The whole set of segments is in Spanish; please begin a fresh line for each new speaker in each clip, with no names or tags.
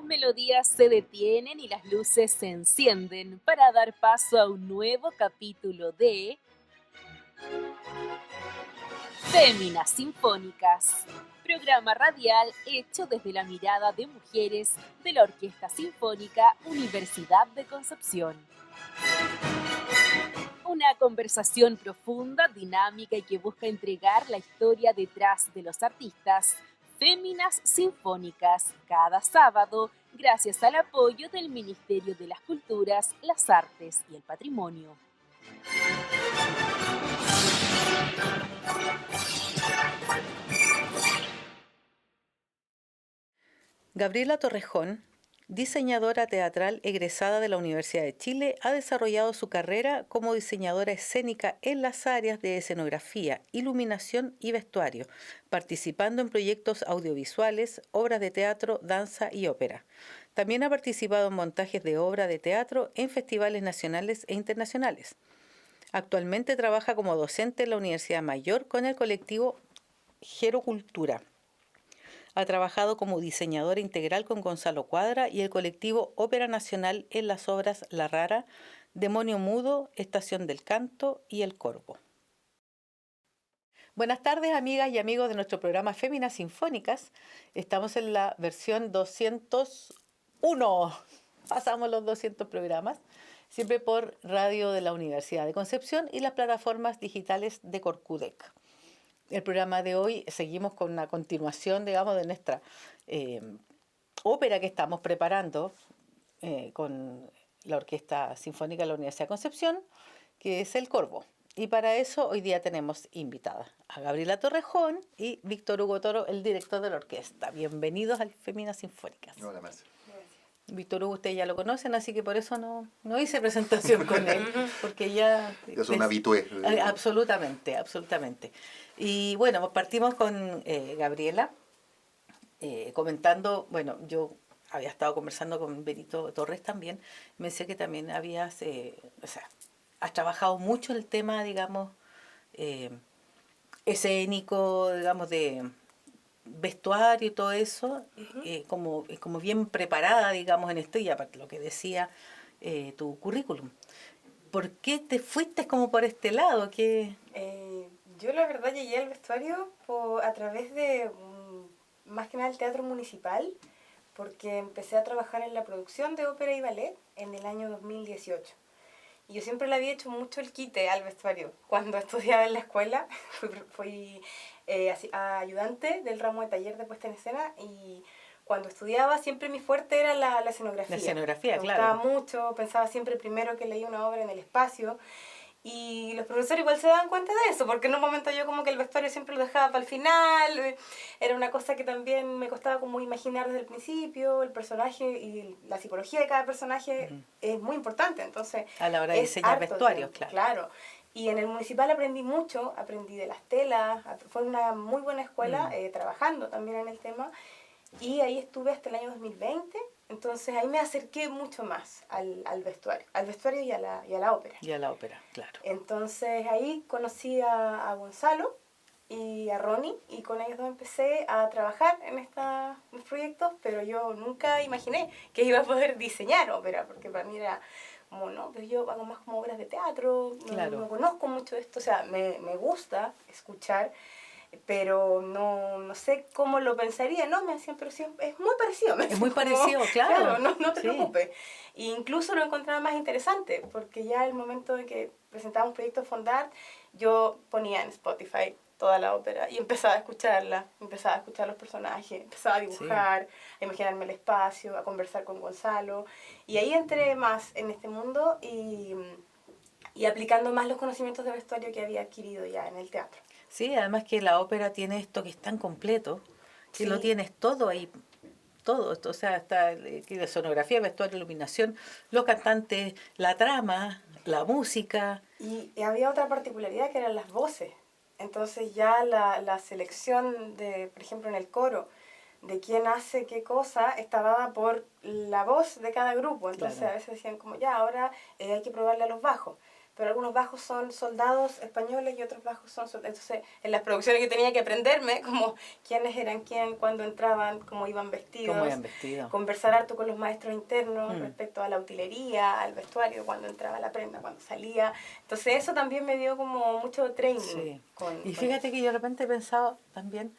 melodías se detienen y las luces se encienden para dar paso a un nuevo capítulo de Féminas Sinfónicas, programa radial hecho desde la mirada de mujeres de la Orquesta Sinfónica Universidad de Concepción. Una conversación profunda, dinámica y que busca entregar la historia detrás de los artistas. Féminas Sinfónicas, cada sábado, gracias al apoyo del Ministerio de las Culturas, las Artes y el Patrimonio.
Gabriela Torrejón, diseñadora teatral egresada de la Universidad de Chile, ha desarrollado su carrera como diseñadora escénica en las áreas de escenografía, iluminación y vestuario, participando en proyectos audiovisuales, obras de teatro, danza y ópera. También ha participado en montajes de obra de teatro en festivales nacionales e internacionales. Actualmente trabaja como docente en la Universidad Mayor con el colectivo Gerocultura. Ha trabajado como diseñadora integral con Gonzalo Cuadra y el colectivo Ópera Nacional en las obras La Rara, Demonio Mudo, Estación del Canto y El Corvo. Buenas tardes, amigas y amigos de nuestro programa Féminas Sinfónicas. Estamos en la versión 201. Pasamos los 200 programas, siempre por radio de la Universidad de Concepción y las plataformas digitales de Corcudec. El programa de hoy seguimos con una continuación, digamos, de nuestra ópera que estamos preparando con la Orquesta Sinfónica de la Universidad de Concepción, que es El Corvo. Y para eso hoy día tenemos invitada a Gabriela Torrejón y Víctor Hugo Toro, el director de la orquesta. Bienvenidos a Féminas Sinfónicas.
Hola, Marcia.
Víctor Hugo, ustedes ya lo conocen, así que por eso no hice presentación con él, porque ya...
Es un habitué.
Absolutamente, absolutamente. Y bueno, partimos con Gabriela, comentando, bueno, yo había estado conversando con Benito Torres también, me decía que también habías, has trabajado mucho el tema, digamos, escénico, digamos, de vestuario y todo eso, como bien preparada, digamos, en esto, y aparte lo que decía tu currículum. ¿Por qué te fuiste como por este lado?
Yo la verdad llegué al vestuario a través de, más que nada, el teatro municipal, porque empecé a trabajar en la producción de ópera y ballet en el año 2018. Y yo siempre le había hecho mucho el quite al vestuario. Cuando estudiaba en la escuela, fui ayudante del ramo de taller de puesta en escena, y cuando estudiaba siempre mi fuerte era la escenografía.
La escenografía,
me
claro.
Me gustaba mucho, pensaba siempre primero que leía una obra en el espacio. Y los profesores igual se daban cuenta de eso, porque en un momento yo como que el vestuario siempre lo dejaba para el final, era una cosa que también me costaba como imaginar desde el principio, el personaje y la psicología de cada personaje es muy importante, entonces...
A la hora de diseñar vestuarios, claro.
Claro, y en el municipal aprendí mucho, aprendí de las telas, fue una muy buena escuela, trabajando también en el tema, y ahí estuve hasta el año 2020. Entonces ahí me acerqué mucho más al vestuario y a la ópera.
Y a la ópera, claro.
Entonces ahí conocí a Gonzalo y a Ronnie, y con ellos dos empecé a trabajar en estos proyectos, pero yo nunca imaginé que iba a poder diseñar ópera, porque para mí era como, no, pues yo hago más como obras de teatro,
claro.
No conozco mucho de esto, o sea, me gusta escuchar, pero no sé cómo lo pensaría, ¿no? Me decían, pero sí, es muy parecido.
Es muy parecido, claro.
Claro, no te preocupes. E incluso lo encontraba más interesante, porque ya el momento de que presentábamos proyectos Fondart, yo ponía en Spotify toda la ópera y empezaba a escucharla, empezaba a escuchar los personajes, empezaba a dibujar, a imaginarme el espacio, a conversar con Gonzalo, y ahí entré más en este mundo y aplicando más los conocimientos de vestuario que había adquirido ya en el teatro.
Sí, además que la ópera tiene esto que es tan completo, que lo tienes todo ahí, todo esto, o sea, está la sonografía, vestuario, iluminación, los cantantes, la trama, la música.
Y había otra particularidad que eran las voces. Entonces ya la selección de, por ejemplo, en el coro, de quién hace qué cosa, está dada por la voz de cada grupo. Entonces a veces decían como, ya, ahora hay que probarle a los bajos. pero algunos bajos son soldados españoles y otros bajos son soldados. Entonces, en las producciones yo tenía que aprenderme como quiénes eran quién, cuándo entraban, cómo iban vestidos, conversar harto con los maestros internos respecto a la utilería, al vestuario, cuándo entraba la prenda, cuándo salía. Entonces, eso también me dio como mucho training.
Sí. Y fíjate que yo de repente he pensado también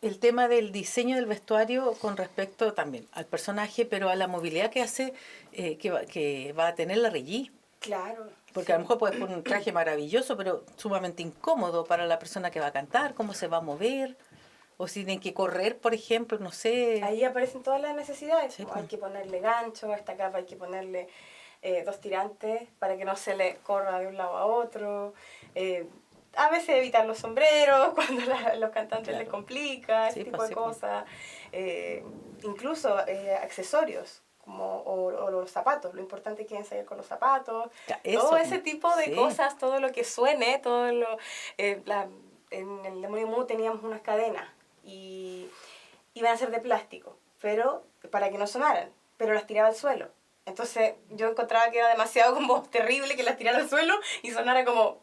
el tema del diseño del vestuario con respecto también al personaje, pero a la movilidad que hace, que va a tener la Reggie.
Claro.
Porque
sí.
a lo mejor puede poner un traje maravilloso, pero sumamente incómodo para la persona que va a cantar, cómo se va a mover, o si tienen que correr, por ejemplo, no sé.
Ahí aparecen todas las necesidades.
Sí,
Hay que ponerle gancho, a esta capa hay que ponerle 2 tirantes para que no se le corra de un lado a otro. A veces evitar los sombreros cuando los cantantes les complica, ese tipo de cosas. Incluso accesorios. O los zapatos, lo importante es que ensayar con los zapatos, todo ese tipo de cosas, todo lo que suene, todo lo... en el Demonio Mu teníamos unas cadenas y iban a ser de plástico, pero para que no sonaran, pero las tiraba al suelo. Entonces yo encontraba que era demasiado como terrible que las tirara al suelo y sonara como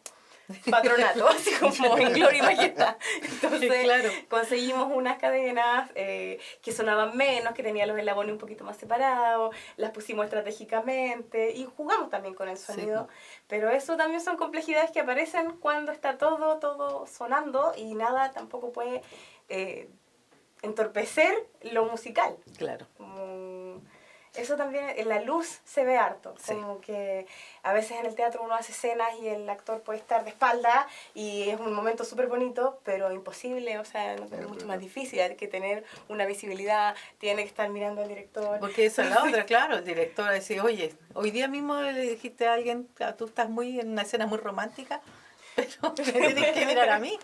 patronato, así como en Gloria y Majestad. Entonces conseguimos unas cadenas que sonaban menos, que tenían los eslabones un poquito más separados, las pusimos estratégicamente y jugamos también con el sonido. Pero eso también son complejidades que aparecen cuando está todo sonando y nada tampoco puede entorpecer lo musical.
Claro.
Eso también, en la luz se ve harto, como que a veces en el teatro uno hace escenas y el actor puede estar de espalda y es un momento súper bonito, pero imposible, o sea, es mucho más difícil, hay que tener una visibilidad, tiene que estar mirando al director.
Porque esa es la otra, claro, el director va a decir, oye, hoy día mismo le dijiste a alguien, tú estás en una escena muy romántica, pero me tienes que mirar a mí.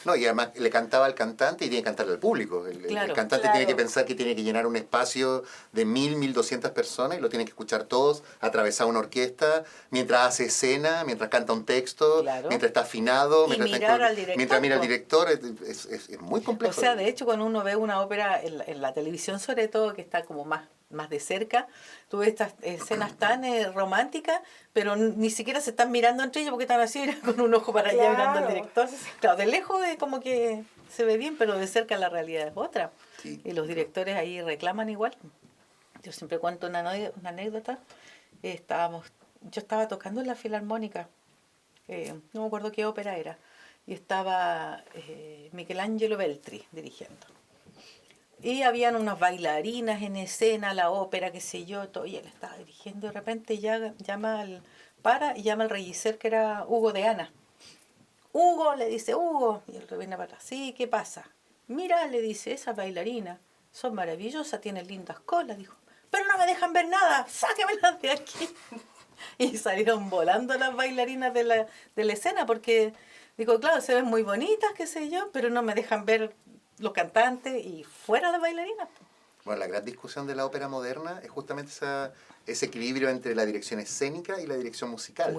No, y además le cantaba al cantante y tiene que cantarle al público. El cantante tiene que pensar que tiene que llenar un espacio de 1.200 personas y lo tiene que escuchar todos, atravesar una orquesta, mientras hace escena, mientras canta un texto, mientras está afinado,
mientras mira al
director. Es muy complejo.
O sea, de hecho, cuando uno ve una ópera en la televisión, sobre todo, que está como más de cerca, tú ves estas escenas tan románticas, pero ni siquiera se están mirando entre ellos porque están así con un ojo para allá mirando al director. Claro, de lejos como que se ve bien, pero de cerca la realidad es otra. Sí. Y los directores ahí reclaman igual. Yo siempre cuento una anécdota. Yo estaba tocando en la Filarmónica, no me acuerdo qué ópera era, y estaba Michelangelo Beltri dirigiendo. Y habían unas bailarinas en escena, la ópera, qué sé yo, todo, y él estaba dirigiendo, de repente llama al regisser, que era Hugo de Ana. Hugo, le dice, Hugo, y él viene para atrás, sí, ¿qué pasa? Mira, le dice, esas bailarinas son maravillosas, tienen lindas colas, dijo, pero no me dejan ver nada, sáquenmelas de aquí. Y salieron volando las bailarinas de la escena, porque, digo, claro, se ven muy bonitas, qué sé yo, pero no me dejan ver los cantantes y fuera las bailarinas.
Bueno, la gran discusión de la ópera moderna es justamente ese equilibrio entre la dirección escénica y la dirección musical.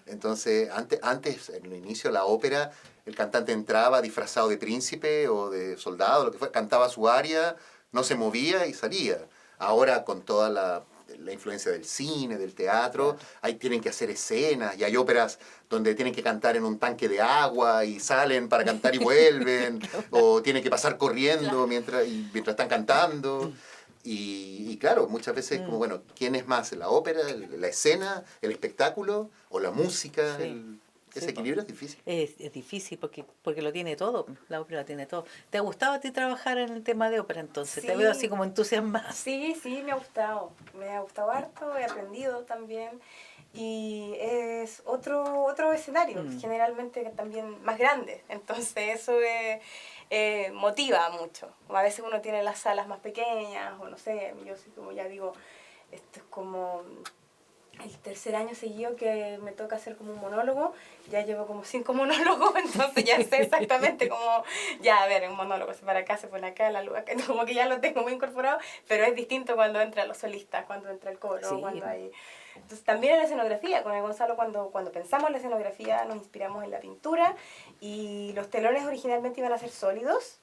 Entonces, antes, en el inicio de la ópera, el cantante entraba disfrazado de príncipe o de soldado, lo que fue, cantaba su aria, no se movía y salía. Ahora, con toda la influencia del cine, del teatro, ahí tienen que hacer escenas y hay óperas donde tienen que cantar en un tanque de agua y salen para cantar y vuelven, o tienen que pasar corriendo mientras están cantando. Y claro, muchas veces como, bueno, ¿quién es más? ¿La ópera, la escena, el espectáculo o la música? Ese equilibrio es difícil.
Es difícil porque lo tiene todo, la ópera lo tiene todo. ¿Te ha gustado a ti trabajar en el tema de ópera entonces? Te veo así como entusiasmada.
Sí, me ha gustado harto, he aprendido también y es otro escenario, generalmente también más grande, entonces eso motiva mucho. A veces uno tiene las salas más pequeñas o no sé, yo sí, como ya digo, esto es como el tercer año seguido que me toca hacer como un monólogo, ya llevo como 5 monólogos, entonces ya sé exactamente cómo, ya a ver, un monólogo se para acá, se pone acá, la luz acá, como que ya lo tengo muy incorporado, pero es distinto cuando entran los solistas, cuando entra el coro, cuando hay... Entonces también en la escenografía, con el Gonzalo cuando pensamos en la escenografía nos inspiramos en la pintura y los telones originalmente iban a ser sólidos,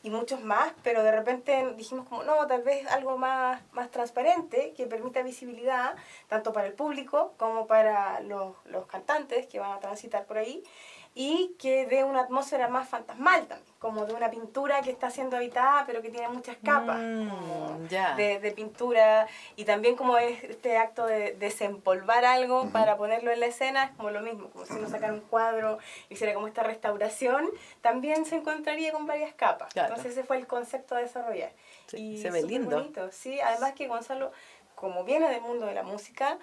y muchos más, pero de repente dijimos como, no, tal vez algo más transparente, que permita visibilidad, tanto para el público como para los cantantes que van a transitar por ahí, y que dé una atmósfera más fantasmal también, como de una pintura que está siendo habitada pero que tiene muchas capas como de pintura, y también como es este acto de desempolvar algo para ponerlo en la escena, es como lo mismo, como si uno sacara un cuadro y hiciera como esta restauración, también se encontraría con varias capas. Claro. Entonces ese fue el concepto a desarrollar.
Sí,
y
se ve lindo.
Bonito, sí, además que Gonzalo, como viene del mundo de la música,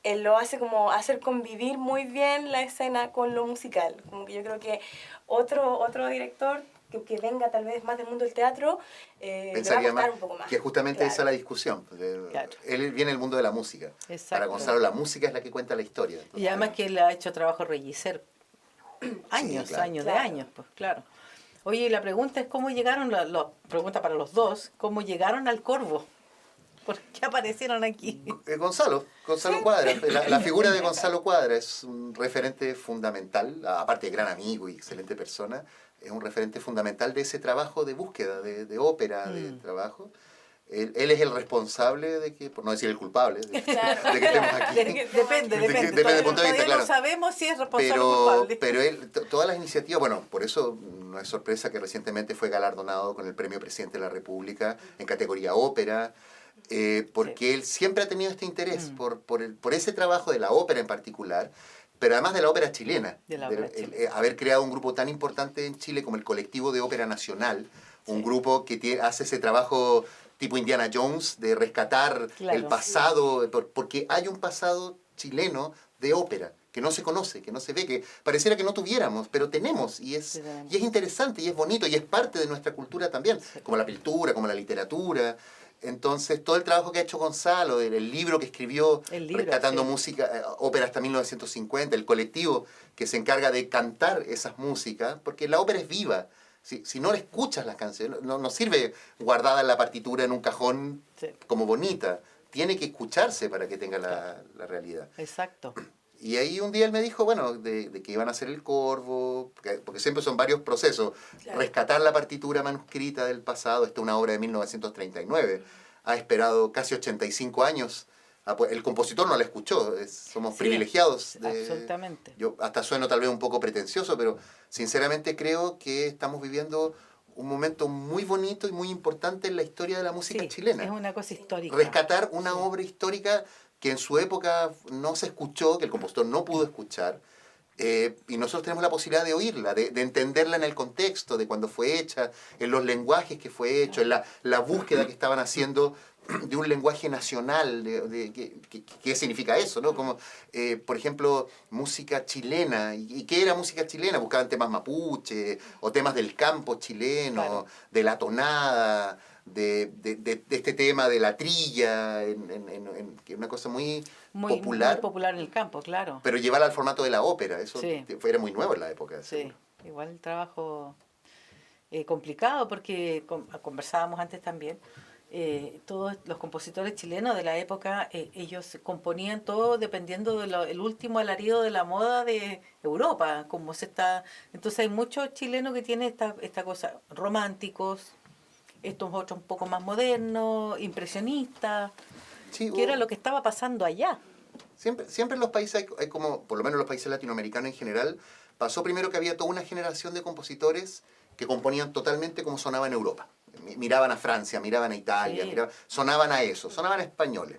él lo hace como hacer convivir muy bien la escena con lo musical. Como que yo creo que otro director que venga tal vez más del mundo del teatro,
pensaría
más, un poco más.
Que justamente esa es la discusión.
Claro.
Él viene del mundo de la música.
Exacto.
Para Gonzalo la música es la que cuenta la historia. Entonces,
y además que él ha hecho trabajo regisser años, de años, pues claro. Oye, la pregunta es cómo llegaron, pregunta para los dos, cómo llegaron al Corvo. ¿Por qué aparecieron aquí?
Gonzalo Cuadra. La figura de Gonzalo Cuadra es un referente fundamental, aparte de gran amigo y excelente persona, es un referente fundamental de ese trabajo de búsqueda, de ópera, de trabajo. Él es el responsable de que, por no decir el culpable, de que estemos aquí.
Depende
del punto de vista, claro.
No sabemos si es responsable o culpable.
Pero él, todas las iniciativas, bueno, por eso no es sorpresa que recientemente fue galardonado con el Premio Presidente de la República en categoría ópera, porque él siempre ha tenido este interés por ese trabajo de la ópera en particular, pero además de la ópera chilena. Haber creado un grupo tan importante en Chile como el Colectivo de Ópera Nacional, un grupo que hace ese trabajo tipo Indiana Jones, de rescatar el pasado, porque hay un pasado chileno de ópera que no se conoce, que no se ve, que pareciera que no tuviéramos, pero tenemos, y es interesante, y es bonito, y es parte de nuestra cultura también, como la pintura, como la literatura. Entonces, todo el trabajo que ha hecho Gonzalo, el libro que escribió, rescatando música, ópera hasta 1950, el colectivo que se encarga de cantar esas músicas, porque la ópera es viva. Si no le escuchas las canciones, no sirve guardada en la partitura en un cajón como bonita. Tiene que escucharse para que tenga la realidad.
Exacto.
Y ahí un día él me dijo, bueno, de que iban a hacer el Corvo, porque siempre son varios procesos. Claro. Rescatar la partitura manuscrita del pasado, esta es una obra de 1939. Ha esperado casi 85 años. El compositor no la escuchó, somos privilegiados.
Absolutamente.
Yo hasta sueno tal vez un poco pretencioso, pero sinceramente creo que estamos viviendo un momento muy bonito y muy importante en la historia de la música chilena.
Es una cosa histórica.
Rescatar una obra histórica que en su época no se escuchó, que el compositor no pudo escuchar, y nosotros tenemos la posibilidad de oírla, de entenderla en el contexto, de cuando fue hecha, en los lenguajes que fue hecho, en la búsqueda que estaban haciendo de un lenguaje nacional, ¿qué significa eso? ¿No? Como, por ejemplo, música chilena. ¿Y qué era música chilena? Buscaban temas mapuche, o temas del campo chileno, de la tonada, de este tema de la trilla, que es una cosa muy popular.
Muy popular en el campo, claro.
Pero llevarla al formato de la ópera, eso era muy nuevo en la época.
Sí, seguro. Igual el trabajo complicado, porque conversábamos antes también, todos los compositores chilenos de la época, ellos componían todo dependiendo del último alarido de la moda de Europa, como se está. Entonces hay muchos chilenos que tienen esta cosa, románticos, estos otros un poco más modernos, impresionistas, que era lo que estaba pasando allá.
Siempre en los países hay como, por lo menos los países latinoamericanos en general, pasó primero que había toda una generación de compositores que componían totalmente como sonaba en Europa. Miraban a Francia, miraban a Italia, sonaban a eso, sonaban a españoles.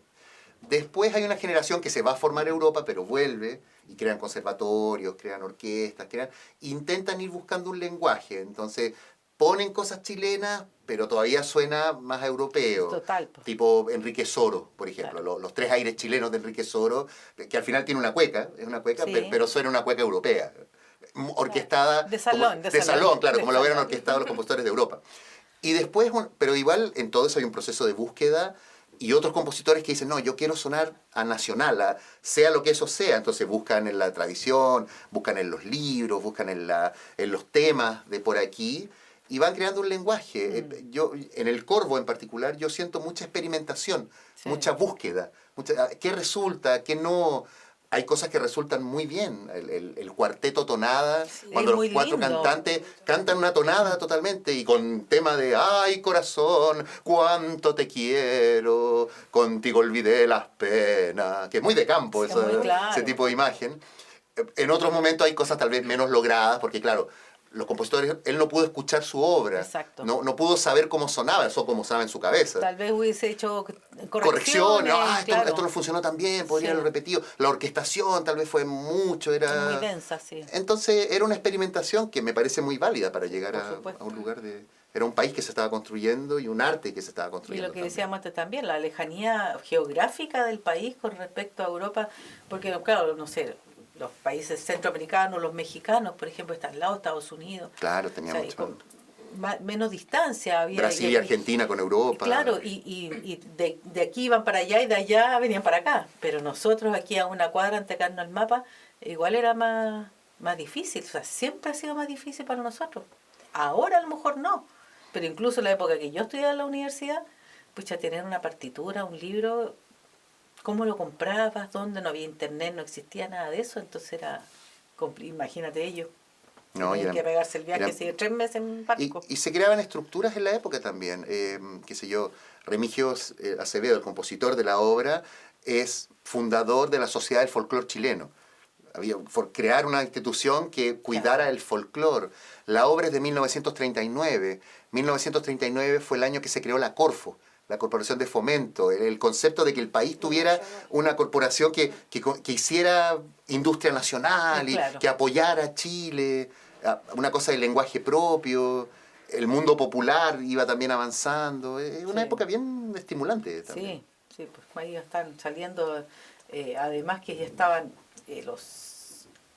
Después hay una generación que se va a formar en Europa, pero vuelve y crean conservatorios, crean orquestas, intentan ir buscando un lenguaje. Entonces ponen cosas chilenas, pero todavía suena más europeo.
Total.
Tipo Enrique Soro, por ejemplo. Claro. Los tres aires chilenos de Enrique Soro, que al final tiene una cueca, es una cueca, pero suena una cueca europea. Orquestada.
De salón,
claro, como lo hubieran orquestado los compositores de Europa. Y después, pero igual en todo eso hay un proceso de búsqueda y otros compositores que dicen, no, yo quiero sonar a nacional, sea lo que eso sea. Entonces buscan en la tradición, buscan en los libros, buscan en los temas de por aquí y van creando un lenguaje. Yo, en el Corvo en particular, yo siento mucha experimentación, mucha búsqueda. ¿Qué resulta? ¿Qué no? hay cosas que resultan muy bien. El cuarteto tonada,
Sí,
cuando
es
los
muy
cuatro
lindo.
cantantes cantan una tonada totalmente y con tema de ay corazón, cuánto te quiero, contigo olvidé las penas, que es muy de campo
Sí, muy
ese
claro.
tipo de imagen. En otros momentos hay cosas tal vez menos logradas, porque claro, los compositores, él no pudo escuchar su obra,
Exacto.
no pudo saber cómo sonaba, eso como sonaba en su cabeza.
Tal vez hubiese hecho
Correcciones,
correcciones, claro.
esto no funcionó tan bien, podría
Sí.
haberlo repetido. La orquestación tal vez fue mucho,
Muy
era...
densa, sí.
Entonces era una experimentación que me parece muy válida para llegar
Por
a
supuesto.
un lugar de... Era un país que se estaba construyendo y un arte que se estaba
Y
construyendo.
lo que
también.
decíamos antes también, la lejanía geográfica del país con respecto a Europa, porque claro, no sé, los países centroamericanos, los mexicanos, por ejemplo, están al lado de Estados Unidos.
Claro, tenía
O sea, y
mucho...
con menos distancia había.
Brasil y Argentina con Europa.
Claro, y de aquí iban para allá y de allá venían para acá. Pero nosotros aquí a una cuadra entregarnos el mapa, igual era más difícil. O sea, siempre ha sido más difícil para nosotros. Ahora a lo mejor no. Pero incluso en la época que yo estudiaba en la universidad, pues ya tener una partitura, un libro, ¿cómo lo comprabas? ¿Dónde? No había internet, no existía nada de eso. Entonces era, imagínate ellos.
No,
Tenían que pegarse el viaje
eran-
así de 3 meses en un barco.
y se creaban estructuras en la época también. Qué sé yo, Remigio Acevedo, el compositor de la obra, es fundador de la Sociedad del Folclor Chileno. Había por crear una institución que cuidara
Claro.
el folclore. La obra es de 1939. 1939 fue el año que se creó la Corfo, la Corporación de Fomento. El concepto de que el país tuviera una corporación que hiciera industria nacional y
Claro.
que apoyara a Chile, una cosa del lenguaje propio. El mundo popular iba también avanzando. Es una
Sí.
época bien estimulante también.
Sí, pues ahí están saliendo, además que ya estaban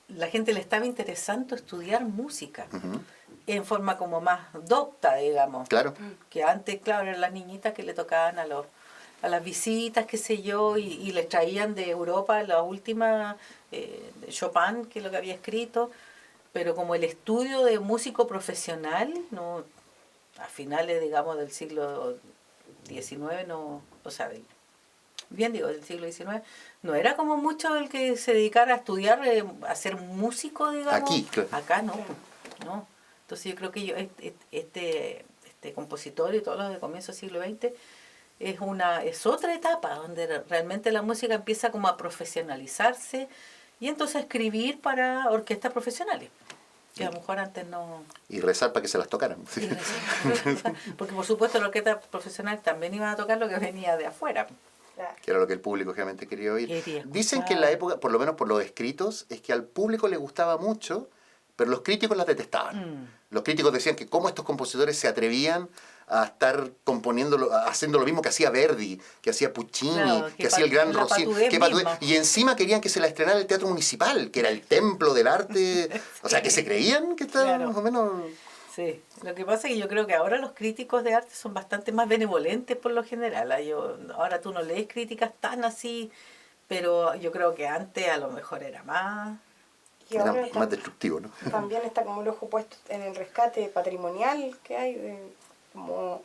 la gente le estaba interesando estudiar música
Ujú.
en forma como más docta, digamos.
Claro.
Que antes, claro, eran las niñitas que le tocaban a las visitas, qué sé yo, y les traían de Europa la última de Chopin, que es lo que había escrito, pero como el estudio de músico profesional, no, a finales, digamos, del siglo XIX, no, o sea, del siglo XIX, no era como mucho el que se dedicara a estudiar, a ser músico, digamos.
Aquí, claro.
Acá no. Entonces yo creo que este compositor y todos los de comienzo del siglo XX es otra etapa donde realmente la música empieza como a profesionalizarse y entonces a escribir para orquestas profesionales, que a lo mejor antes no...
Y rezar para que se las tocaran.
Porque por supuesto la orquesta profesional también iban a tocar lo que venía de afuera.
Que era lo que el público realmente quería oír.
Quería
Dicen que en la época, por lo menos por los escritos, es que al público le gustaba mucho, pero los críticos las detestaban. Los críticos decían que cómo estos compositores se atrevían a estar componiendo, haciendo lo mismo que hacía Verdi, que hacía Puccini,
Claro,
que hacía el gran Rossini.
misma.
Y encima querían que se la estrenara el Teatro Municipal, que era el templo del arte. O sea, que se creían que estaba
Claro.
más o menos...
Sí, lo que pasa es que yo creo que ahora los críticos de arte son bastante más benevolentes por lo general. Ahora tú no lees críticas tan así, pero yo creo que antes a lo mejor era más...
Y
Era
ahora
más destructivo, ¿no?
también está como el ojo puesto en el rescate patrimonial que hay, como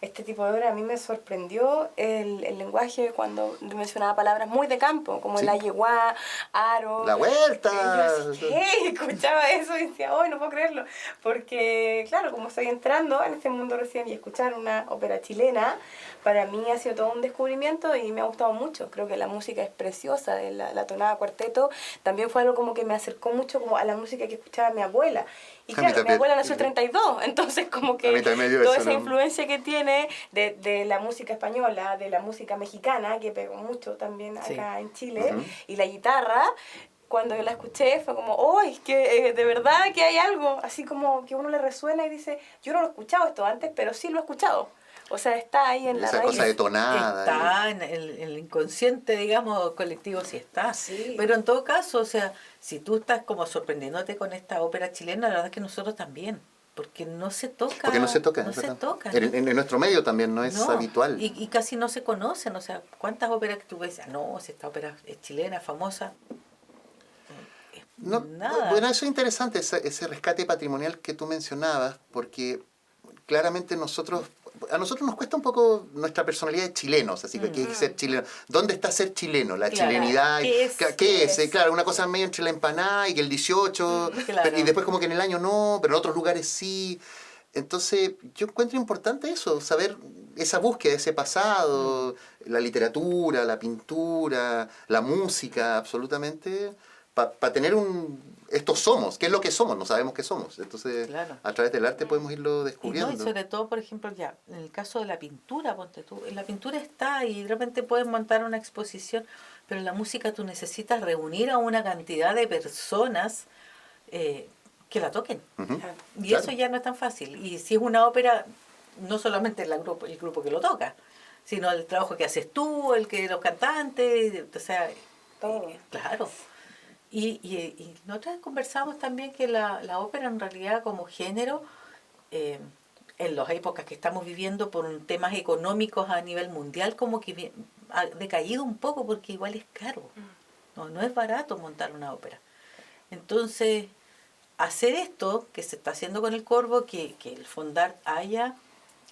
este tipo de obra. A mí me sorprendió el lenguaje cuando mencionaba palabras muy de campo, como
Sí.
el ayeguá, aro.
¡La vuelta!
Y yo así, ¿qué? Escuchaba eso y decía, ¡ay, no puedo creerlo! Porque, claro, como estoy entrando en este mundo recién y escuchar una ópera chilena, para mí ha sido todo un descubrimiento y me ha gustado mucho. Creo que la música es preciosa, la tonada cuarteto también fue algo como que me acercó mucho como a la música que escuchaba mi abuela. Y
A mí
claro, mi
también.
abuela nació en 32, entonces como
A mí
que
también me dio
toda
eso,
esa
¿no?
influencia que tiene de la música española, de la música mexicana, que pegó mucho también acá en Chile,
Ujú.
y la guitarra, cuando yo la escuché fue como, ¡oh, es que de verdad que hay algo! Así como que uno le resuena y dice, yo no lo he escuchado esto antes, pero sí lo he escuchado. O sea, está ahí en la
Esa
raíz.
cosa detonada.
Está en el inconsciente, digamos, colectivo, sí está.
Sí.
Pero en todo caso, o sea, si tú estás como sorprendiéndote con esta ópera chilena, la verdad es que nosotros también. Porque no se toca.
Porque no se toca.
No
es
se
verdad.
toca.
En nuestro medio también no es
No,
habitual.
y casi no se conocen. O sea, ¿cuántas óperas que tú ves? No, si esta ópera es chilena, famosa.
No,
Nada.
bueno, eso es interesante, ese rescate patrimonial que tú mencionabas, porque claramente nosotros a nosotros nos cuesta un poco nuestra personalidad de chilenos, así que ¿qué es ser chileno? ¿Dónde está ser chileno? La chilenidad. ¿Qué es? Claro, una cosa medio entre la empanada y que el 18, y después como que en el año no, pero en otros lugares sí. Entonces, yo encuentro importante eso, saber esa búsqueda, ese pasado, la literatura, la pintura, la música, absolutamente, para tener estos somos, ¿qué es lo que somos? No sabemos qué somos. Entonces, a través del arte podemos irlo descubriendo.
Y sobre todo, por ejemplo, ya, en el caso de la pintura, ponte tú, la pintura está y de repente puedes montar una exposición, pero en la música tú necesitas reunir a una cantidad de personas que la toquen. Y eso ya no es tan fácil. Y si es una ópera, no solamente el grupo que lo toca, sino el trabajo que haces tú, los cantantes, o sea, todo. Claro. Y nosotros conversamos también que la ópera en realidad como género, en las épocas que estamos viviendo por temas económicos a nivel mundial, como que ha decaído un poco porque igual es caro. No es barato montar una ópera. Entonces, hacer esto que se está haciendo con el Corvo, que el Fondart haya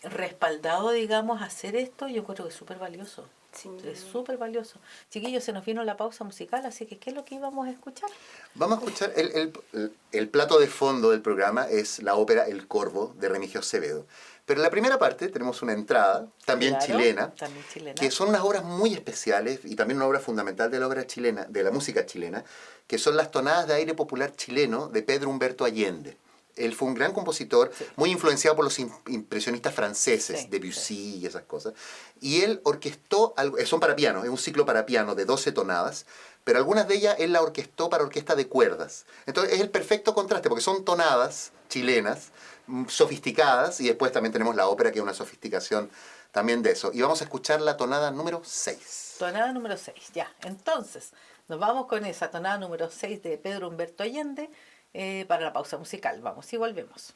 respaldado, digamos, hacer esto, yo creo que es súper valioso. Sí. Es súper valioso. Chiquillos, se nos vino la pausa musical, así que ¿qué es lo que íbamos a escuchar?
Vamos a escuchar, el plato de fondo del programa es la ópera El Corvo de Remigio Cevedo. Pero en la primera parte tenemos una entrada, también chilena, que son unas obras muy especiales y también una obra fundamental de la obra chilena, de la música chilena, que son las tonadas de aire popular chileno de Pedro Humberto Allende. Él fue un gran compositor, muy influenciado por los impresionistas franceses, Debussy y esas cosas. Y él orquestó, son para piano, es un ciclo para piano de 12 tonadas, pero algunas de ellas él la orquestó para orquesta de cuerdas. Entonces es el perfecto contraste, porque son tonadas chilenas, sofisticadas, y después también tenemos la ópera, que es una sofisticación también de eso. Y vamos a escuchar la tonada número 6.
Tonada número 6, ya. Entonces, nos vamos con esa tonada número 6 de Pedro Humberto Allende, para la pausa musical. Vamos y volvemos.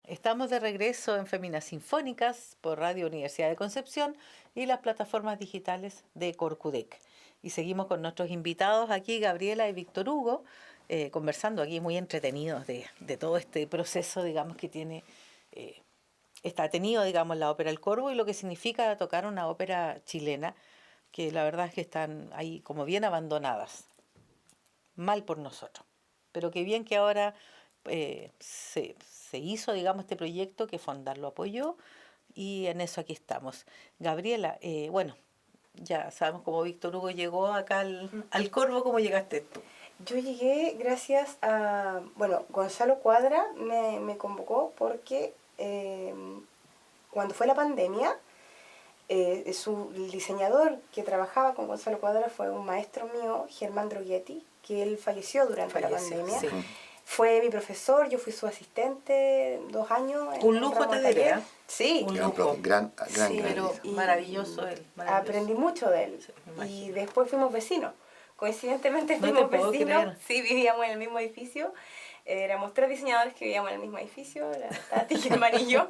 Estamos de regreso en Féminas Sinfónicas por Radio Universidad de Concepción y las plataformas digitales de Corcudec. Y seguimos con nuestros invitados aquí, Gabriela y Víctor Hugo, conversando aquí muy entretenidos de todo este proceso, digamos, que está tenido, digamos, la ópera El Corvo y lo que significa tocar una ópera chilena, que la verdad es que están ahí como bien abandonadas, mal por nosotros. Pero qué bien que ahora se hizo, digamos, este proyecto, que Fondart lo apoyó, y en eso aquí estamos. Gabriela, bueno, ya sabemos cómo Víctor Hugo llegó acá al Corvo. ¿Cómo llegaste tú?
Yo llegué gracias a, Gonzalo Cuadra me convocó porque cuando fue la pandemia, El diseñador que trabajaba con Gonzalo Cuadra fue un maestro mío, Germán Droguetti, que él falleció durante la pandemia. Sí. Fue mi profesor, yo fui su asistente 2 años.
Un lujo te diré.
Sí.
Un lujo. Gran,
sí, pero maravilloso él. Maravilloso.
Aprendí mucho de él. Sí, y después fuimos vecinos. Coincidentemente fuimos vecinos. Sí, vivíamos en el mismo edificio. Éramos 3 diseñadores que vivíamos en el mismo edificio, la Tati, Germán y yo.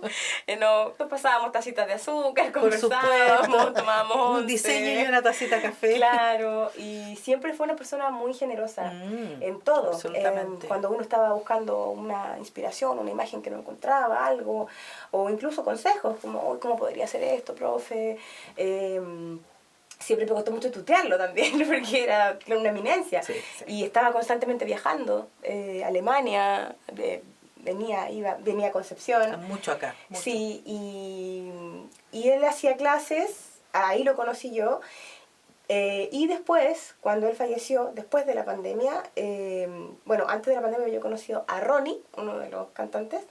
Nos pasábamos tacitas de azúcar, conversábamos, tomábamos
un diseño y una tacita de café.
Claro, y siempre fue una persona muy generosa en todo. Cuando uno estaba buscando una inspiración, una imagen que no encontraba, algo, o incluso consejos, como ¿cómo podría hacer esto, profe? Siempre me costó mucho tutearlo también, porque era una eminencia. Sí, sí. Y estaba constantemente viajando. Alemania, venía a Concepción.
Mucho acá. Mucho.
Sí, y él hacía clases, ahí lo conocí yo. Y después, cuando él falleció, después de la pandemia, antes de la pandemia yo he conocido a Ronnie, uno de los cantantes,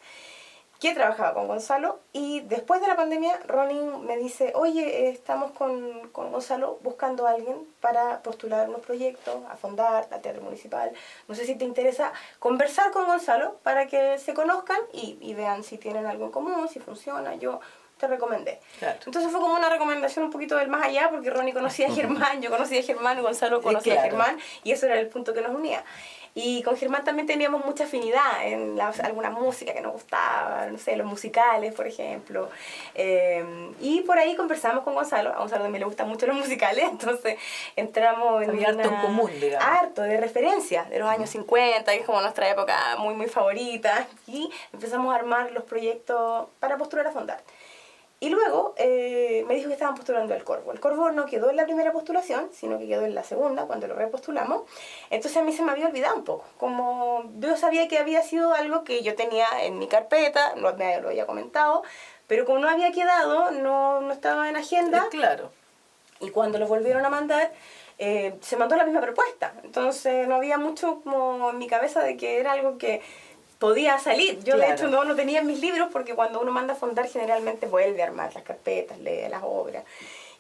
que trabajaba con Gonzalo, y después de la pandemia Ronnie me dice, oye, estamos con Gonzalo buscando a alguien para postular unos proyectos, a fondar al Teatro Municipal, no sé si te interesa conversar con Gonzalo para que se conozcan y vean si tienen algo en común, si funciona, yo te recomendé. Claro. Entonces fue como una recomendación un poquito del más allá, porque Ronnie conocía a Germán, yo conocía a Germán, Gonzalo conocía a Germán, y eso era el punto que nos unía. Y con Germán también teníamos mucha afinidad en alguna música que nos gustaba, no sé, los musicales, por ejemplo. Y por ahí conversamos con Gonzalo. A Gonzalo también le gustan mucho los musicales, entonces entramos en
harto en común, digamos.
Harto de referencia de los años 50, que es como nuestra época muy, muy favorita. Y empezamos a armar los proyectos para postular a fondar. Y luego me dijo que estaban postulando el Corvo. El Corvo no quedó en la primera postulación, sino que quedó en la segunda, cuando lo repostulamos. Entonces a mí se me había olvidado un poco. Como yo sabía que había sido algo que yo tenía en mi carpeta, no me lo había comentado, pero como no había quedado, no estaba en agenda.
Claro.
Y cuando lo volvieron a mandar, se mandó la misma propuesta. Entonces no había mucho como en mi cabeza de que era algo que podía salir. Yo de hecho no tenía en mis libros, porque cuando uno manda a fondar generalmente vuelve a armar las carpetas, lee las obras.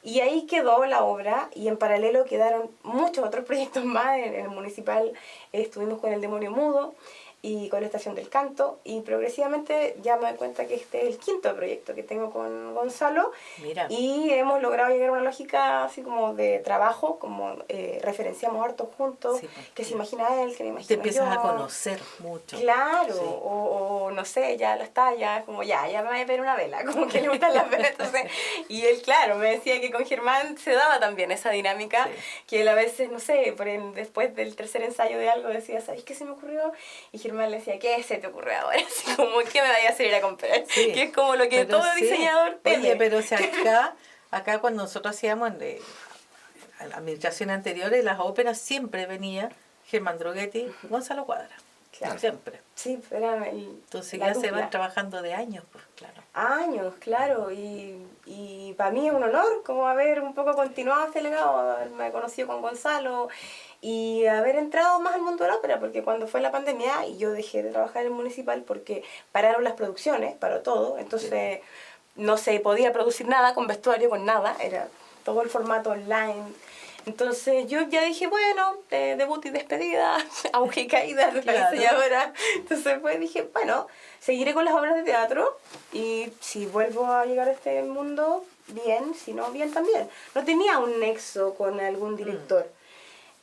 Y ahí quedó la obra, y en paralelo quedaron muchos otros proyectos más. En el municipal estuvimos con El Demonio Mudo y con la Estación del Canto, y progresivamente ya me doy cuenta que este es el 5º proyecto que tengo con Gonzalo.
Mira.
Y hemos logrado llegar a una lógica así como de trabajo, como referenciamos harto juntos, sí, que se imagina él, que me imagino
te empiezas
yo.
A conocer mucho.
Claro,
sí.
o no sé, ya las tallas, como ya me voy a ver una vela, como que le gustan las velas. Entonces, y él, claro, me decía que con Germán se daba también esa dinámica, sí, que él a veces, no sé, después del tercer ensayo de algo decía, ¿sabes qué se me ocurrió? Y Germán le decía, ¿qué se te ocurre ahora? Así como, ¿qué me vaya a hacer ir a comprar? Sí. Que es como lo que todo diseñador teme.
Oye, pero o sea, acá cuando nosotros hacíamos en administraciones anteriores, las óperas siempre venía Germán Droguetti, Gonzalo Cuadra. Claro. Siempre.
Sí, era
entonces ya se van trabajando de años, pues, claro.
Años, claro, y para mí es un honor como haber un poco continuado este legado, haberme conocido con Gonzalo y haber entrado más al mundo de la ópera, porque cuando fue la pandemia y yo dejé de trabajar en el municipal porque pararon las producciones, paró todo, entonces sí, no se podía producir nada con vestuario, con nada, era todo el formato online. Entonces yo ya dije, bueno, debut y despedida, auge y caída de la diseñadora. Entonces pues dije, bueno, seguiré con las obras de teatro, y si vuelvo a llegar a este mundo, bien, si no, bien también. No tenía un nexo con algún director.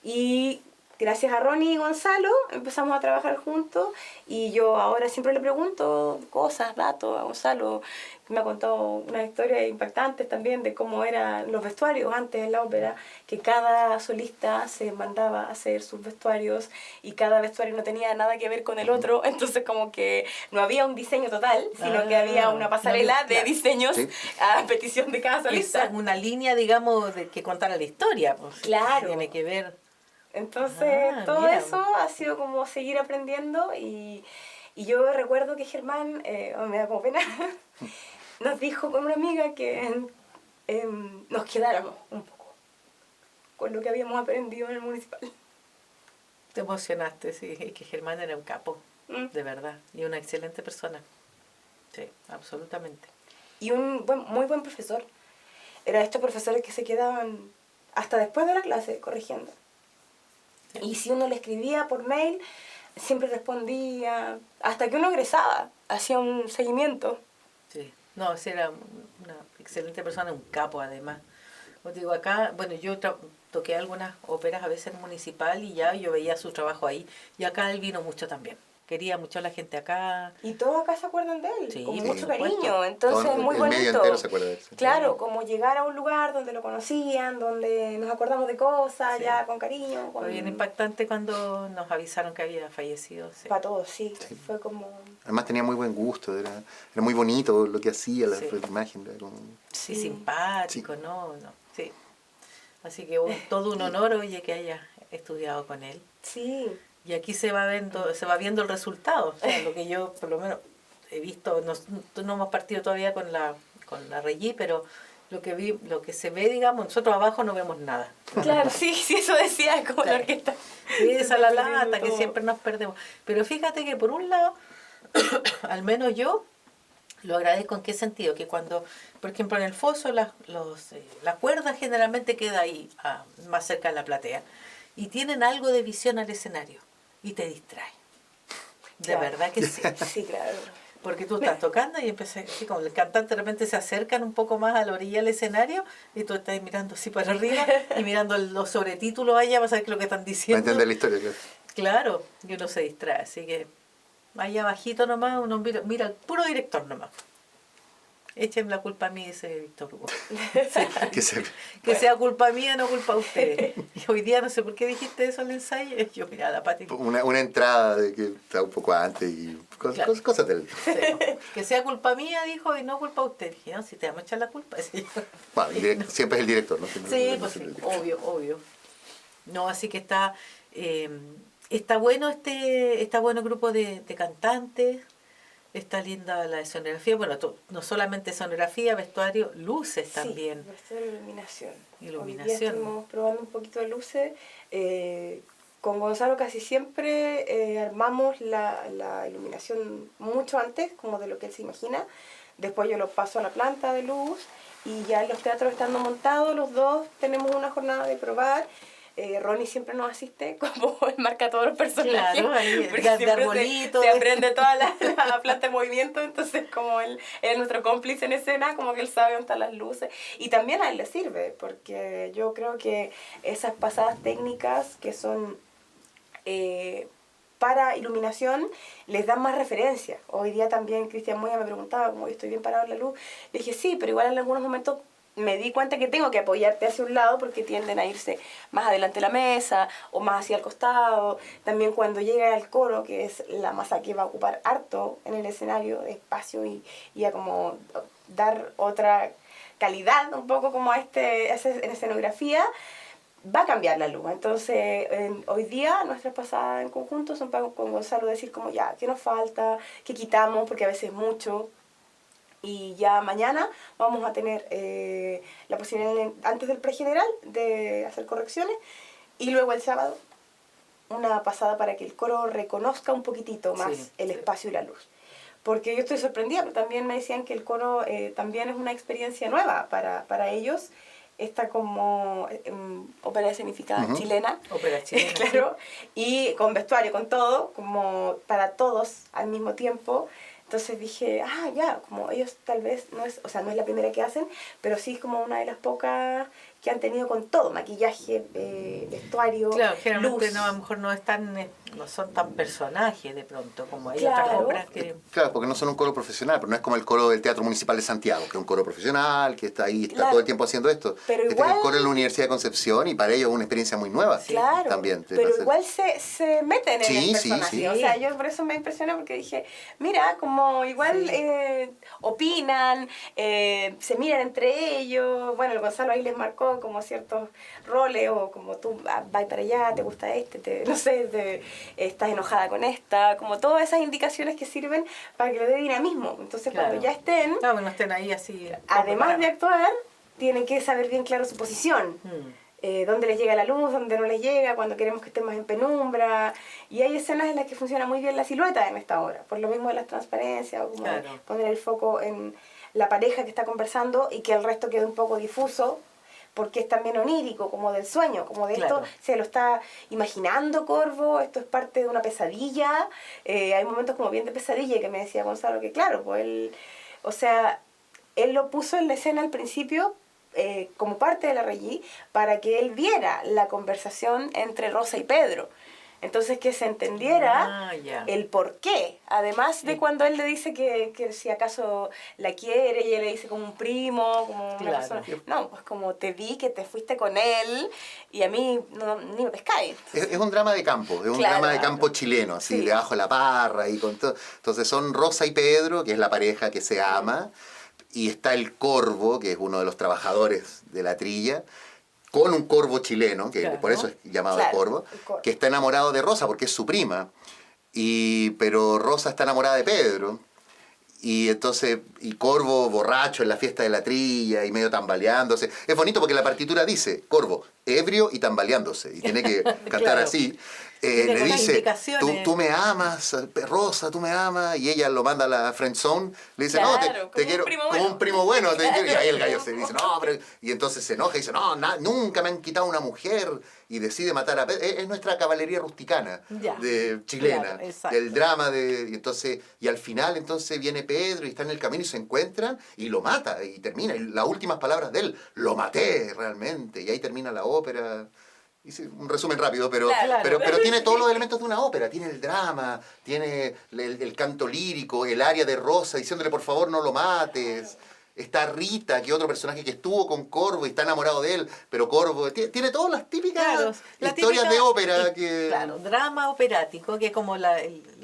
Y gracias a Ronnie y Gonzalo empezamos a trabajar juntos, y yo ahora siempre le pregunto cosas, datos a Gonzalo. Me ha contado unas historias impactantes también de cómo eran los vestuarios antes en la ópera, que cada solista se mandaba a hacer sus vestuarios y cada vestuario no tenía nada que ver con el otro, entonces como que no había un diseño total, sino que había una pasarela de diseños, sí, a petición de cada solista.
Esa es una línea, digamos, de que contara la historia, pues.
Claro.
Tiene que ver.
Entonces todo eso ha sido como seguir aprendiendo, y yo recuerdo que Germán, me da como pena, nos dijo con una amiga que nos quedáramos un poco con lo que habíamos aprendido en el municipal.
Te emocionaste, sí, que Germán era un capo, de verdad, y una excelente persona. Sí, absolutamente.
Y un muy buen profesor. eran estos profesores que se quedaban hasta después de la clase corrigiendo. Y si uno le escribía por mail, siempre respondía, hasta que uno egresaba, hacía un seguimiento.
Sí, no, ese era una excelente persona, un capo además. Os digo, acá, bueno, yo toqué algunas óperas a veces en municipal y ya yo veía su trabajo ahí. Y acá él vino mucho también. Quería mucho a la gente acá.
Y todos acá se acuerdan de él,
Sí,
con
por
mucho
supuesto.
cariño. Entonces, muy
el
bonito.
medio entero se acuerda de él.
Claro, como llegar a un lugar donde lo conocían, donde nos acordamos de cosas,
Sí.
ya con cariño.
Fue bien impactante cuando nos avisaron que había fallecido. Sí.
Para todos, sí. Fue como...
Además tenía muy buen gusto, era muy bonito lo que hacía, la imagen. Era como...
Sí, simpático, sí. No, sí. Así que todo un honor, oye, que haya estudiado con él.
Sí.
Y aquí se va viendo el resultado. O sea, lo que yo por lo menos he visto, no hemos partido todavía con la Regí, pero lo que se ve, digamos, nosotros abajo no vemos nada.
Claro, sí, eso decía como la orquesta.
Sí, esa es la lata que siempre nos perdemos. Pero fíjate que por un lado, al menos yo lo agradezco. ¿En qué sentido? Que cuando, por ejemplo, en el foso la cuerda generalmente queda ahí, más cerca de la platea, y tienen algo de visión al escenario y te distrae. De verdad que sí.
Sí, claro.
Porque tú estás tocando y empiezas, así como el cantante de repente se acercan un poco más a la orilla del escenario y tú estás mirando así para arriba y mirando los sobretítulos allá para saber qué es lo que están diciendo.
Para entender la historia, claro.
Claro, y uno se distrae, así que allá abajito nomás uno mira al puro director nomás. Echen la culpa a mí, dice Víctor Hugo. Que sea culpa mía, no culpa de ustedes. Y hoy día no sé por qué dijiste eso en el ensayo. Yo, mira, la Pati.
Una entrada de que está un poco antes y cosas del...
Sí, que sea culpa mía, dijo, y no culpa de usted. Dije, no, si te vamos a echar la culpa. Sí.
Bueno, siempre es el director, ¿no?
Sí, pues sí, obvio. No, así que está bueno está bueno el grupo de cantantes. Está linda la escenografía, bueno, no solamente escenografía, vestuario, luces también.
Sí, vestuario y iluminación.
Hoy
día estuvimos probando un poquito de luces. Con Gonzalo casi siempre armamos la iluminación mucho antes, como de lo que él se imagina. Después yo lo paso a la planta de luz y ya los teatros estando montados, los dos tenemos una jornada de probar. Ronnie siempre nos asiste, como él marca todos los personajes.
Claro, ahí, de arbolito.
Se aprende toda la planta de movimiento, entonces como él es nuestro cómplice en escena, como que él sabe dónde están las luces. Y también a él le sirve, porque yo creo que esas pasadas técnicas que son para iluminación les dan más referencia. Hoy día también Cristian Moya me preguntaba, como yo estoy bien parado en la luz, le dije sí, pero igual en algunos momentos me di cuenta que tengo que apoyarte hacia un lado porque tienden a irse más adelante de la mesa o más hacia el costado. También cuando llega al coro, que es la masa que va a ocupar harto en el escenario de espacio y a como dar otra calidad un poco como a en escenografía, va a cambiar la luz. Entonces, hoy día nuestras pasadas en conjunto son para con Gonzalo decir como ya, ¿qué nos falta? ¿Qué quitamos? Porque a veces es mucho. Y ya mañana vamos a tener la posibilidad, antes del pregeneral, de hacer correcciones. Y luego el sábado, una pasada para que el coro reconozca un poquitito más el espacio y la luz. Porque yo estoy sorprendida, pero también me decían que el coro también es una experiencia nueva para ellos. Esta como ópera escenificada chilena.
Ópera chilena.
Claro. Y con vestuario, con todo, como para todos al mismo tiempo. Entonces dije, ya, como ellos tal vez no es la primera que hacen, pero sí es como una de las pocas que han tenido con todo, maquillaje, vestuario,
claro, generalmente
luz.
no, a lo mejor no son tan personajes de pronto como hay otras obras que...
Claro, porque no son un coro profesional, pero no es como el coro del Teatro Municipal de Santiago, que es un coro profesional, que está ahí, está todo el tiempo haciendo esto.
Pero
igual...
es
el coro de la Universidad de Concepción y para ellos es una experiencia muy nueva.
Claro,
también,
pero igual se meten en el personaje.
Sí.
O sea, yo por eso me impresioné porque dije, mira, como igual opinan, se miran entre ellos. Bueno, el Gonzalo ahí les marcó como ciertos roles, o como tú vas para allá, te gusta no sé, estás enojada con esta, como todas esas indicaciones que sirven para que le dé dinamismo. Entonces cuando ya estén,
no estén ahí así,
además de actuar, tienen que saber bien claro su posición. Dónde les llega la luz, dónde no les llega, cuando queremos que estén más en penumbra. Y hay escenas en las que funciona muy bien la silueta en esta obra, por lo mismo de las transparencias, o como poner el foco la pareja que está conversando y que el resto queda un poco difuso, porque es también onírico, como del sueño, como de esto se lo está imaginando Corvo, esto es parte de una pesadilla. Hay momentos como bien de pesadilla, que me decía Gonzalo que claro, pues él, o sea, él lo puso en la escena al principio como parte de la Regí para que él viera la conversación entre Rosa y Pedro. Entonces que se entendiera el por qué. Además de cuando él le dice que si acaso la quiere y él le dice como un primo, como una persona. No, pues como te vi que te fuiste con él y a mí ni me pescáis.
Es un drama de campo, es un drama de campo chileno, así debajo de la parra y con todo. Entonces son Rosa y Pedro, que es la pareja que se ama, y está el Corvo, que es uno de los trabajadores de la trilla, con un corvo chileno, que por eso es llamado el corvo, que está enamorado de Rosa porque es su prima, pero Rosa está enamorada de Pedro, y entonces, y Corvo borracho en la fiesta de la trilla y medio tambaleándose. Es bonito porque la partitura dice, Corvo, ebrio y tambaleándose, y tiene que cantar así. Le dice, tú me amas, Rosa, tú me amas, y ella lo manda a la friend zone, le dice, no, te quiero como un primo bueno, te quiero, y ahí el gallo se dice, no, pero, y entonces se enoja y dice, no, nunca me han quitado una mujer, y decide matar a Pedro. Es nuestra caballería rusticana, chilena, el drama y entonces, y al final entonces viene Pedro y está en el camino y se encuentran, y lo mata, y termina, y las últimas palabras de él, lo maté realmente, y ahí termina la ópera. Hice un resumen rápido, pero tiene todos los elementos de una ópera. Tiene el drama, tiene el canto lírico, el aria de Rosa diciéndole por favor no lo mates. Está Rita, que es otro personaje que estuvo con Corvo y está enamorado de él, pero Corvo tiene todas las típicas historias de ópera.
Drama operático, que como la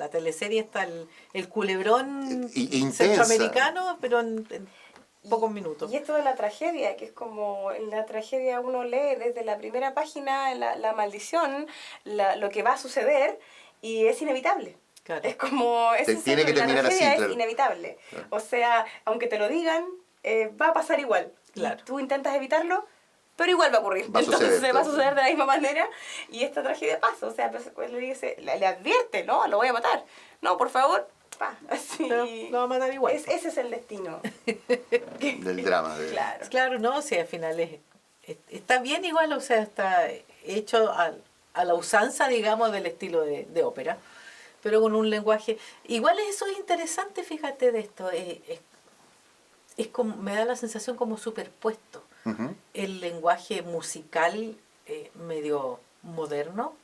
teleserie está el culebrón centroamericano, pero en pocos minutos.
Y esto de la tragedia, que es como en la tragedia uno lee desde la primera página la maldición, lo que va a suceder, y es inevitable.
Claro.
Es como
tiene que terminar así,
es inevitable. Claro. O sea, aunque te lo digan, va a pasar igual.
Claro.
Tú intentas evitarlo, pero igual va a ocurrir. Entonces va a suceder de la misma manera, y esta tragedia pasa. O sea, pues le dice, le advierte, no, lo voy a matar. No, por favor. Así.
Pero lo va a matar igual.
Ese es el destino
del drama.
Claro, no, o sea, al final está bien igual, o sea, está hecho a la usanza, digamos, del estilo de ópera, pero con un lenguaje. Igual eso es interesante, fíjate de esto, es como, me da la sensación como superpuesto. Uh-huh. El lenguaje musical medio moderno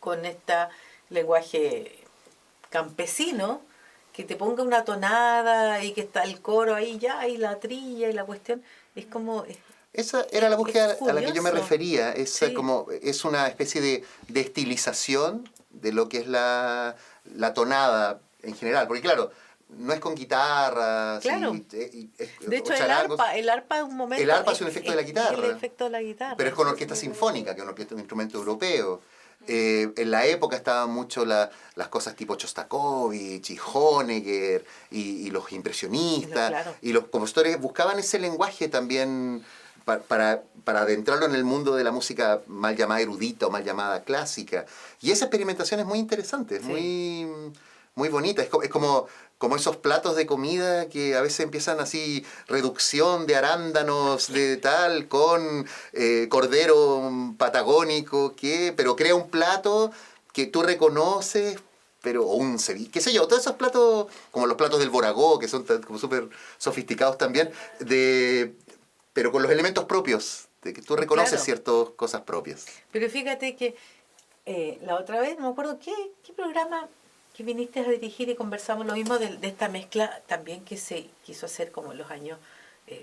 con este lenguaje campesino, que te ponga una tonada y que está el coro ahí ya, y la trilla y la cuestión, es como...
Esa era la búsqueda a la que yo me refería, como, es una especie de estilización de lo que es la tonada en general, porque claro, no es con guitarra,
claro. De hecho el arpa un momento...
El arpa es un efecto de la guitarra.
El efecto de la guitarra.
Pero es con orquesta sinfónica, que es un instrumento europeo. En la época estaban mucho las cosas tipo Shostakovich y Honegger y los impresionistas, claro. Y los compositores buscaban ese lenguaje también para adentrarlo en el mundo de la música mal llamada erudita o mal llamada clásica. Y esa experimentación es muy interesante, es muy bonita. Es como esos platos de comida que a veces empiezan así, reducción de arándanos de tal, con cordero patagónico, pero crea un plato que tú reconoces, o un ceviche, qué sé yo, todos esos platos, como los platos del Boragó, que son como súper sofisticados también, pero con los elementos propios, de que tú reconoces ciertas cosas propias.
Pero fíjate que la otra vez, no me acuerdo qué programa que viniste a dirigir y conversamos lo mismo de esta mezcla también que se quiso hacer como en los años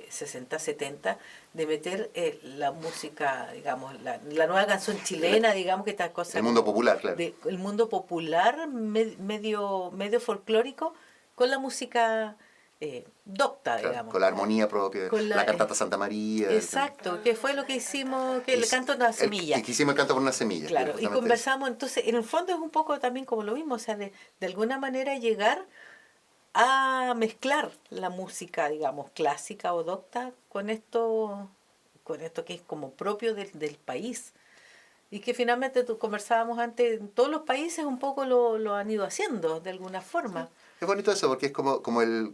60, 70, de meter la música, digamos, la nueva canción chilena, digamos, que estas cosas...
El mundo popular, claro.
El mundo popular, medio folclórico, con la música docta, claro, digamos.
Con la armonía propia, la cantata Santa María.
Exacto, que fue lo que hicimos, que el canto de una semilla.
Que hicimos el canto por una semilla.
Claro, y conversamos, entonces, en el fondo es un poco también como lo mismo, o sea, de alguna manera llegar a mezclar la música, digamos, clásica o docta con esto que es como propio del país. Y que finalmente conversábamos antes, todos los países un poco lo han ido haciendo de alguna forma.
Es bonito eso, porque es como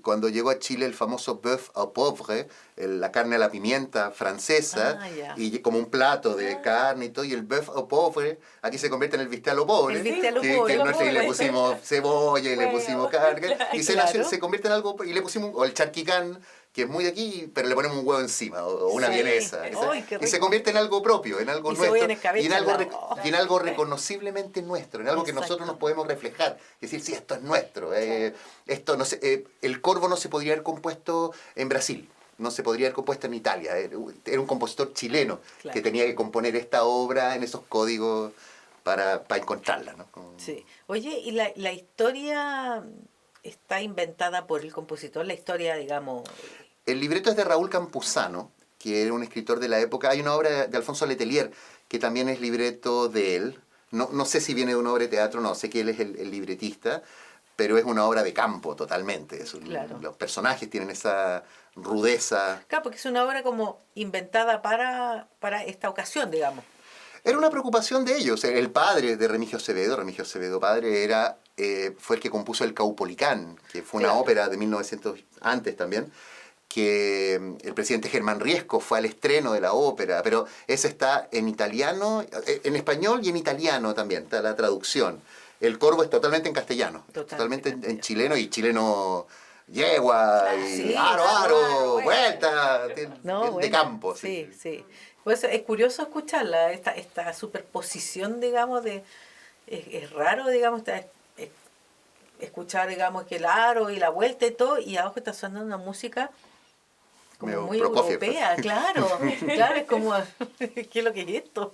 cuando llegó a Chile el famoso bœuf au poivre, la carne a la pimienta francesa, y como un plato de carne y todo, y el bœuf au poivre, aquí se convierte en el bistec a lo pobre, que le pusimos cebolla y le pusimos carne, y se convierte en algo, y le pusimos, o el charquicán, que es muy de aquí, pero le ponemos un huevo encima, o una vienesa. Y se convierte en algo propio, en algo nuestro, y en algo reconociblemente nuestro, en algo que nosotros nos podemos reflejar. Es decir, sí, esto es nuestro. Esto no el Corvo no se podría haber compuesto en Brasil, no se podría haber compuesto en Italia. Era un compositor chileno que tenía que componer esta obra en esos códigos para encontrarla, ¿no?
Sí. Oye, ¿y la historia está inventada por el compositor? La historia, digamos...
El libreto es de Raúl Campuzano, que era un escritor de la época. Hay una obra de Alfonso Letelier, que también es libreto de él. No sé si viene de una obra de teatro, no, sé que él es el libretista, pero es una obra de campo totalmente. Los personajes tienen esa rudeza.
Claro, porque es una obra como inventada para esta ocasión, digamos.
Era una preocupación de ellos. El padre de Remigio Acevedo padre, fue el que compuso el Caupolicán, que fue una ópera de 1900 antes también, que el presidente Germán Riesco fue al estreno de la ópera, pero ese está en italiano, en español y en italiano también, está la traducción. El Corvo es totalmente en castellano, totalmente en chileno, y chileno yegua, y aro, vuelta, de campo.
Sí. Pues es curioso escucharla, esta superposición, digamos, es raro, digamos, escuchar, digamos, que el aro y la vuelta y todo, y abajo está sonando una música como muy europea, claro, es como, ¿qué es lo que es esto?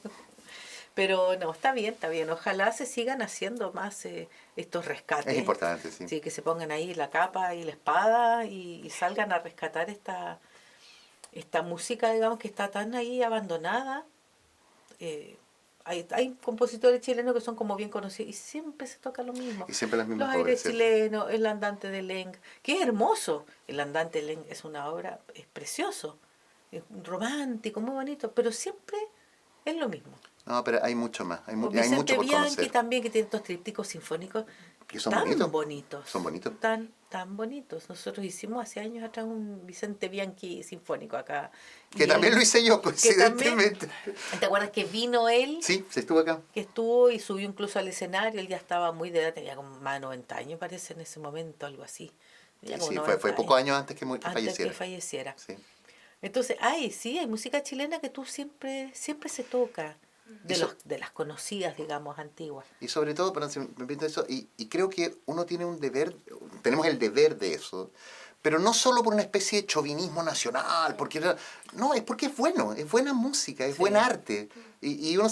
Pero no, está bien, ojalá se sigan haciendo más estos rescates.
Es importante, sí.
Sí, que se pongan ahí la capa y la espada y salgan a rescatar esta música, digamos, que está tan ahí abandonada. Hay compositores chilenos que son como bien conocidos y siempre se toca lo mismo.
Y siempre las mismas
Los aires chilenos, el andante de Leng, que es hermoso. El andante de Leng es una obra, es precioso, es romántico, muy bonito, pero siempre es lo mismo.
No, pero hay mucho más, hay mucho por
Bianchi
conocer.
También, que tiene estos trípticos sinfónicos
que son
tan
bonitos. Son bonitos.
Tan bonitos. Nosotros hicimos hace años atrás un Vicente Bianchi sinfónico acá.
Que también lo hice yo, coincidentemente.
¿Te acuerdas que vino él?
Sí, se estuvo acá.
Que estuvo y subió incluso al escenario. Él ya estaba muy de edad, tenía como más de 90 años, parece, en ese momento, algo así.
Sí, fue pocos años antes que
falleciera.
Sí.
Entonces, hay música chilena que tú siempre se toca. De las conocidas, digamos, antiguas.
Y sobre todo, me pinto eso, y creo que uno tiene un deber, tenemos el deber de eso, pero no solo por una especie de chauvinismo nacional, porque es porque es bueno, es buena música, es buen arte, y uno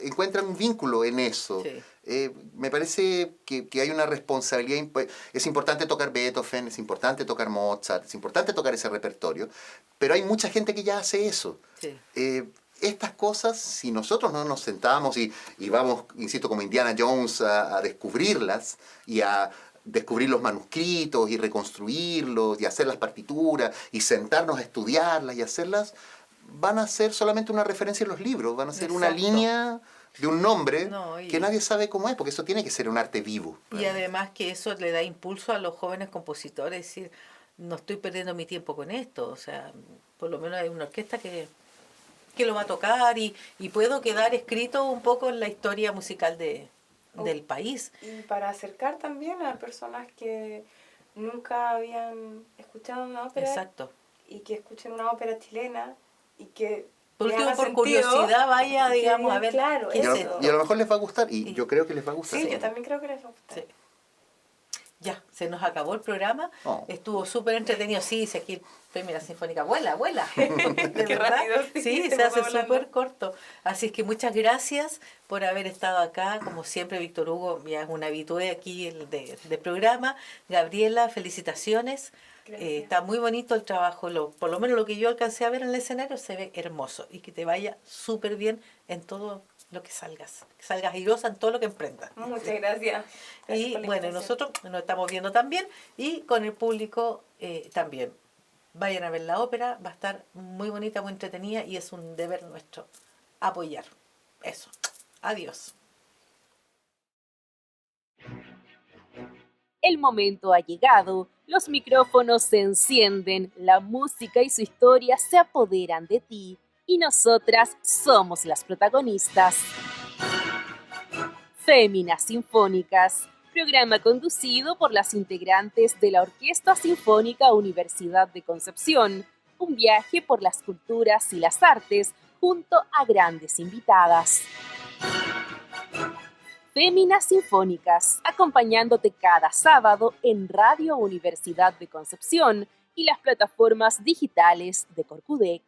encuentra un vínculo en eso. Sí. Me parece que hay una responsabilidad, es importante tocar Beethoven, es importante tocar Mozart, es importante tocar ese repertorio, pero hay mucha gente que ya hace eso. Sí. Estas cosas, si nosotros no nos sentamos y vamos, insisto, como Indiana Jones a descubrirlas y a descubrir los manuscritos y reconstruirlos y hacer las partituras y sentarnos a estudiarlas y hacerlas, van a ser solamente una referencia en los libros, van a ser una línea de un nombre que nadie sabe cómo es, porque eso tiene que ser un arte vivo.
Y además que eso le da impulso a los jóvenes compositores, es decir, no estoy perdiendo mi tiempo con esto, o sea, por lo menos hay una orquesta que lo va a tocar y puedo quedar escrito un poco en la historia musical del país.
Y para acercar también a personas que nunca habían escuchado una ópera.
Exacto.
Y que escuchen una ópera chilena y que
por curiosidad vaya, digamos, a ver.
Claro,
y a lo mejor les va a gustar, y yo creo que les va a gustar.
Sí, yo también creo que les va a gustar.
Sí. Ya, se nos acabó el programa. Estuvo súper entretenido. Sí, dice aquí el Premio Sinfónica. Vuela. De
Qué
verdad.
rápido.
Sí, se hace súper corto. Así es que muchas gracias por haber estado acá. Como siempre, Víctor Hugo, ya es un habitué aquí de programa. Gabriela, felicitaciones. Está muy bonito el trabajo. Por lo menos lo que yo alcancé a ver en el escenario se ve hermoso. Y que te vaya súper bien en todo lo que salgas airosa en todo lo que emprendas.
Muchas gracias.
Y bueno, nosotros nos estamos viendo también y con el público también. Vayan a ver la ópera, va a estar muy bonita, muy entretenida y es un deber nuestro apoyar. Eso. Adiós.
El momento ha llegado, los micrófonos se encienden, la música y su historia se apoderan de ti y nosotras somos las protagonistas. Féminas Sinfónicas, programa conducido por las integrantes de la Orquesta Sinfónica Universidad de Concepción, un viaje por las culturas y las artes junto a grandes invitadas. Féminas Sinfónicas, acompañándote cada sábado en Radio Universidad de Concepción y las plataformas digitales de Corcudec.